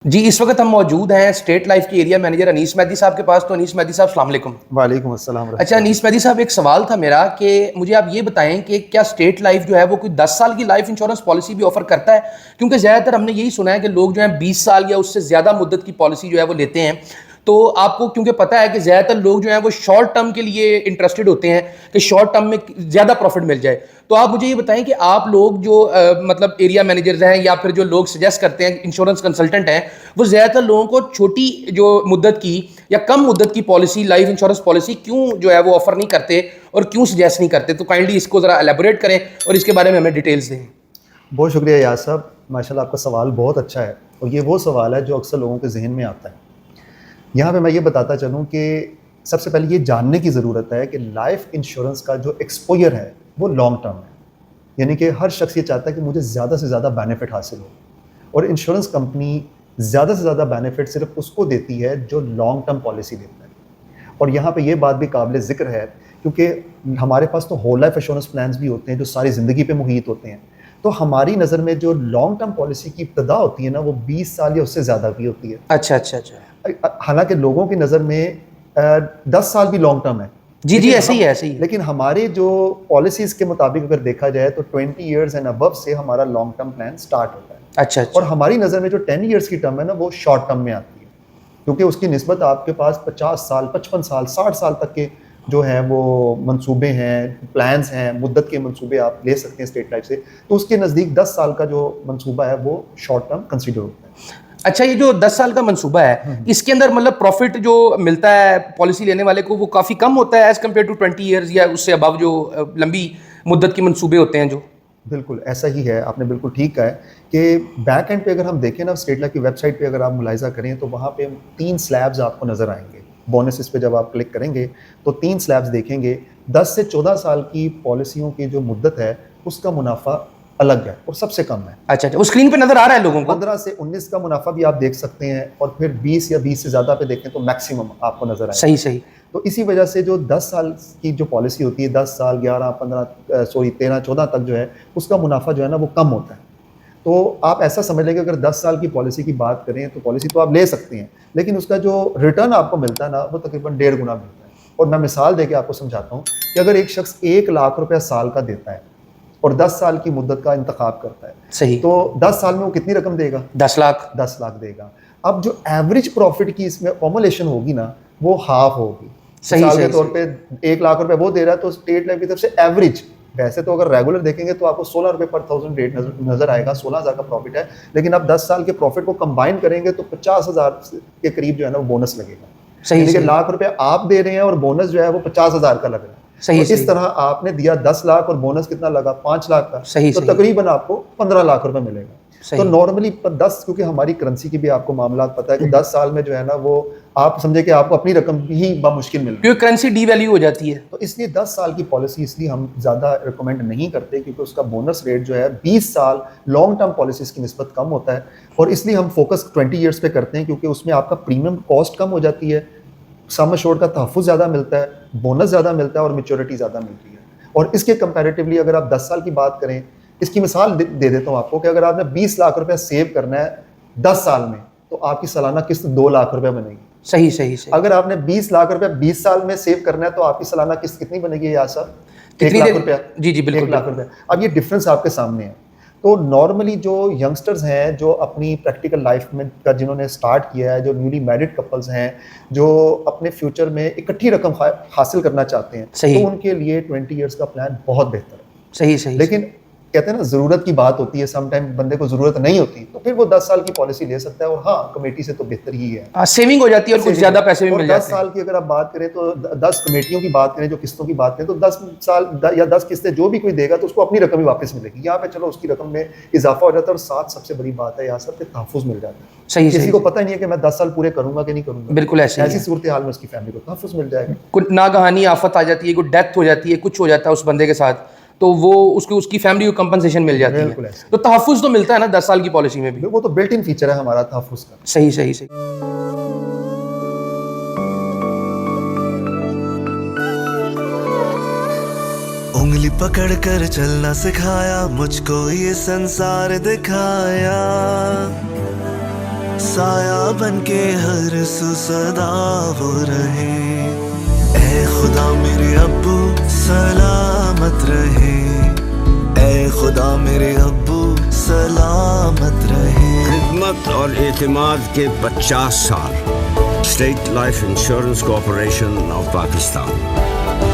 जी, इस वक़्त हम मौजूद हैं स्टेट लाइफ़ के एरिया मैनेजर अनीस मेहदी साहब के पास। तो अनीस मेहदी साहब, अस्सलाम वालेकुम। वालेकुम अस्सलाम अच्छा रहमतुल्लाह। अनीस मेहदी साहब, एक सवाल था मेरा कि मुझे आप ये बताएँ कि क्या स्टेट लाइफ़ जो है वो कोई 10 साल की लाइफ़ इंश्योरेंस पॉलिसी भी ऑफ़र करता है? क्योंकि ज़्यादातर हमने यही सुना है कि लोग जो हैं 20 साल या उससे ज़्यादा मुद्दत की पॉलिसी जो है वो लेते हैं। तो आपको क्योंकि पता है कि ज़्यादातर लोग जो हैं वो शॉर्ट टर्म के लिए इंटरेस्टेड होते हैं कि शॉर्ट टर्म में ज़्यादा प्रॉफ़िट मिल जाए। तो आप मुझे ये बताएँ कि आप लोग जो मतलब एरिया मैनेजर्स हैं या फिर जो लोग सजेस्ट करते हैं, इंश्योरेंस कंसल्टेंट हैं, वो ज़्यादातर लोगों को छोटी जो मुद्दत की या कम मुद्दत की पॉलिसी, लाइफ इंश्योरेंस पॉलिसी क्यों जो है वो ऑफर नहीं करते और क्यों सजेस्ट नहीं करते? तो काइंडली इसको ज़रा एलैबोरेट करें और इसके बारे में हमें डिटेल्स दें। बहुत शुक्रिया यार साहब, माशाल्लाह आपका सवाल बहुत अच्छा है और ये वो सवाल है जो अक्सर लोगों के जहन में आता है। यहाँ पे मैं ये बताता चलूँ कि सबसे पहले ये जानने की ज़रूरत है कि लाइफ इंश्योरेंस का जो एक्सपोजर है वो लॉन्ग टर्म है। यानी कि हर शख्स ये चाहता है कि मुझे ज़्यादा से ज़्यादा बेनिफिट हासिल हो, और इंश्योरेंस कंपनी ज़्यादा से ज़्यादा बेनिफिट सिर्फ उसको देती है जो लॉन्ग टर्म पॉलिसी देता है। और यहाँ पे ये बात भी काबिल ज़िक्र है, क्योंकि हमारे पास तो होल लाइफ इंश्योरेंस प्लान्स भी होते हैं जो सारी ज़िंदगी पे मुहित होते हैं। तो हमारी नज़र में जो लॉन्ग टर्म पॉलिसी की इब्तिदा होती है ना, वो 20 साल या उससे ज़्यादा भी होती है। अच्छा, अच्छा, अच्छा। हालांकि लोगों की नज़र में 10 साल भी लॉन्ग टर्म है। जी, जी, ऐसे ही है, ऐसे ही है। लेकिन हमारे जो पॉलिसीज़ के मुताबिक अगर देखा जाए तो 20 ईयर्स एंड अबव से हमारा लॉन्ग टर्म प्लान स्टार्ट होता है। अच्छा, और अच्छा। हमारी नज़र में जो 10 ईयर्स की टर्म है ना, वो शॉर्ट टर्म में आती है, क्योंकि उसकी निस्बत आपके पास 50 साल, 55 साल, 60 साल तक के जो हैं वो मंसूबे हैं, प्लान्स हैं, मुद्दत के मंसूबे आप ले सकते हैं स्टेट लाइफ से। तो उसके नज़दीक 10 साल का जो मंसूबा है वो शॉर्ट टर्म कंसीडर होता है। अच्छा, ये जो 10 साल का मंसूबा है, इसके अंदर मतलब प्रॉफिट जो मिलता है पॉलिसी लेने वाले को वो काफ़ी कम होता है एज़ कम्पेयर टू 20 ईयर्स या उससे अबव जो लंबी मुद्दत की मंसूबे होते हैं जो? बिल्कुल ऐसा ही है, आपने बिल्कुल ठीक कहा है कि बैक एंड पे अगर हम देखें ना, स्टेट लाइफ की वेबसाइट पे अगर आप मुलाहिज़ा करें तो वहाँ पे 3 स्लैब्स आपको नज़र आएंगे। बोनसेस पे जब आप क्लिक करेंगे तो 3 स्लैब्स देखेंगे। 10 से 14 साल की पॉलिसियों की जो मुद्दत है उसका मुनाफा अलग है और सबसे कम है। अच्छा, अच्छा, वो स्क्रीन पे नज़र आ रहा है लोगों को? 15 से 19 का मुनाफा भी आप देख सकते हैं, और फिर 20 या 20 से ज़्यादा पे देखें तो मैक्सिमम आपको नज़र आएगा। सही, सही। तो इसी वजह से जो 10 साल की जो पॉलिसी होती है, 10 साल, 11, 15 सॉरी 13, 14 तक जो है उसका मुनाफा जो है ना वो कम होता है। तो आप ऐसा समझ लें कि अगर 10 साल की पॉलिसी की बात करें तो पॉलिसी तो आप ले सकते हैं, लेकिन उसका जो रिटर्न आपको मिलता है ना वो तकरीबन 1.5 गुना मिलता है। और मैं मिसाल देके आपको समझाता हूँ कि अगर एक शख्स 1 लाख रुपया साल का देता है और 10 साल की मुद्दत का इंतखाब करता है, सही। तो 10 साल में वो कितनी रकम देगा? 10 लाख। 10 लाख देगा। अब जो एवरेज प्रॉफिट की इसमें अकोमोलेशन होगी ना, वो हाफ होगी। सही, मिसाल के सही, तौर सही। पे 1 लाख रुपए वो दे रहा है तो स्टेट लाइफ की तरफ से एवरेज, वैसे तो अगर रेगुलर देखेंगे तो आपको 16 रुपए पर थाउजेंड रेट नजर आएगा, 16,000 का प्रॉफिट है। लेकिन आप 10 साल के प्रॉफिट को कंबाइन करेंगे तो 50,000 के करीब जो है ना वो बोनस लगेगा। सही, यानी कि सही। लाख रुपए आप दे रहे हैं और बोनस जो है वो 50,000 का लग रहा है। सही, तो इस सही। तरह आपने दिया 10 लाख और बोनस कितना लगा? 5 लाख का। सही, तो सही। तकरीबन आपको 15 लाख रुपए मिलेगा। तो सही। नॉर्मली 10, क्योंकि हमारी करेंसी की भी आपको मामला पता है कि 10 साल में जो है ना वो आप समझे कि आपको अपनी रकम ही बामुश्किल मिल रही है। क्योंकि करेंसी डीवैल्यू हो जाती है। तो इसलिए 10 साल की पॉलिसी इसलिए हम ज़्यादा रिकमेंड नहीं करते, क्योंकि उसका बोनस रेट जो है 20 साल लॉन्ग टर्म पॉलिसीज़ की निस्बत कम होता है। और इसलिए हम फोकस 20 ईयर्स पे करते हैं, क्योंकि उसमें आपका प्रीमियम कॉस्ट कम हो जाती है, सम एश्योर्ड का तहफ़्फ़ुज़ ज़्यादा मिलता है, बोनस ज़्यादा मिलता है और मैच्योरिटी ज़्यादा मिलती है। और इसके कंपैरेटिवली अगर आप 10 साल की बात करें, इसकी मिसाल दे देता हूँ आपको कि अगर आपने 20 लाख रुपया सेव करना है 10 साल में, तो आपकी सालाना किस्त 2 लाख रुपया बनेगी। सही, सही, सही। अगर आपने 20 लाख रुपया 20 साल में सेव करना है तो आपकी सालाना किस्त कितनी बनेगी यार साहब? 1 कितनी लाख देर? रुपया। जी, जी, बिल्कुल, 1 लाख बिल्कुल। रुपया। अब ये डिफरेंस आपके सामने है। तो नॉर्मली जो यंगस्टर्स हैं, जो अपनी प्रैक्टिकल लाइफ में का जिन्होंने स्टार्ट किया है, जो न्यूली मैरिड कपल्स हैं, जो अपने फ्यूचर में इकट्ठी रकम हासिल करना चाहते हैं, सही। तो उनके लिए 20 ईयर्स का प्लान बहुत बेहतर है। सही, सही। लेकिन कहते हैं ना, ज़रूरत की बात होती है, सम टाइम बंदे को ज़रूरत नहीं होती, तो फिर वो 10 साल की पॉलिसी ले सकता है। और हाँ, कमेटी से तो बेहतर ही है। सेविंग हो जाती है और कुछ ज़्यादा पैसे भी और मिल 10 जाते हैं। साल की अगर आप बात करें तो 10 कमेटियों की बात करें, जो किस्तों की बात करें, तो 10 साल या 10 किस्तें जो भी कोई देगा तो उसको अपनी रकम ही वापस मिलेगी। यहाँ पे चलो उसकी रकम में इजाफा हो जाता है, और साथ सबसे बड़ी बात है यहाँ सब के तहफ़्फ़ुज़ मिल जाता है। सही, किसी सही, को सही। पता ही नहीं है कि मैं 10 साल पूरे करूंगा कि नहीं करूंगा। बिल्कुल ऐसे ही ऐसी है। सूरत हाल में उसकी फैमिली को तहफ़्फ़ुज़ मिल जाएगा। कुछ नागहानी आफत आ जाती है, कोई डेथ हो जाती है, कुछ हो जाता है उस बंदे के साथ, तो वो उसको उसकी फैमिली को कंपनसेशन मिल जाती है। बिल्कुल ऐसे। तो तहफ़्फ़ुज़ तो मिलता है ना 10 साल की पॉलिसी में भी। वो तो बिल्ट इन फीचर है हमारा तहफ़्फ़ुज़ का। सही, सही, सही। उंगली पकड़ कर चलना सिखाया, मुझको ये संसार दिखाया। साया बनके हर सू सदा वो रहे। ऐ खुदा मेरे अब्बू सलामत रहे, ऐ खुदा मेरे अब्बू सलामत रहे। खिदमत और एतमाद के 50 साल। State life insurance corporation of Pakistan.